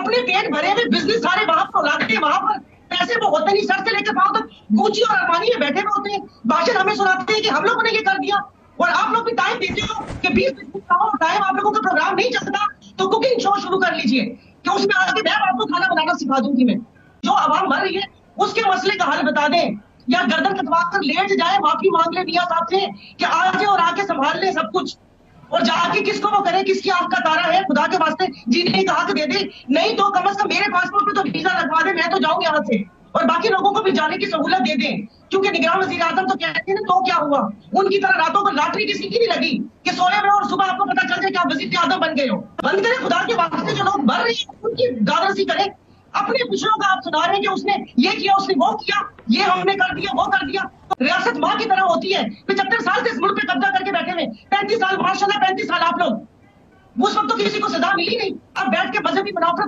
अपने पेट भरे हुए बिजनेस सारे वहां पर उड़ाते हैं, वहां पर पैसे वो होते नहीं, सर से लेकर पाँव तक गुची और अरमानी में बैठे हुए होते हैं, भाषण हमें सुनाते हैं कि हम लोगों ने ये कर दिया। और आप लोग भी टाइम देते हो कि 20 मिनट टाइम आप लोगों का प्रोग्राम नहीं चलता तो कुकिंग शो शुरू कर लीजिए कि उसमें आके मैं आपको खाना बनाना सिखा दूंगी। मैं जो आवाम मर रही है उसके मसले का हल बता दें, या गर्दन कटवा कर लेट जाए, माफी मांग ले मियां साहब से कि आज और आके संभाल ले सब कुछ, और जाके किसको वो करे, किसकी आंख का तारा है, खुदा के वास्ते जी ने कहा कि दे दे, नहीं तो कम से कम मेरे पासपोर्ट पे तो वीजा लगवा दे, मैं तो जाऊं यहाँ से, और बाकी लोगों को भी जाने की सहूलत दे दें। क्योंकि निगरान वजीर आजम तो कहते हैं तो क्या हुआ, उनकी तरह रातों को लॉटरी किसी की नहीं लगी कि सोए में और सुबह आपको पता चल जाए कि आप वजीर आजम बन गए हो। बंद करें खुदा के वास्ते, जो लोग मर रहे हैं उनकी गादरसी करें। अपने पिछड़ों का आप सुना रहे हैं कि उसने ये किया, उसने वो किया, ये हमने कर दिया, वो कर दिया। तो रियासत माँ की तरह होती है। 75 साल से इस मुल्क पे कब्जा करके बैठे हुए, 35 साल माशाल्लाह, 35 साल आप लोग, उस वक्त तो किसी को सजा मिली नहीं। अब बैठ के मजहबी मुनाफरत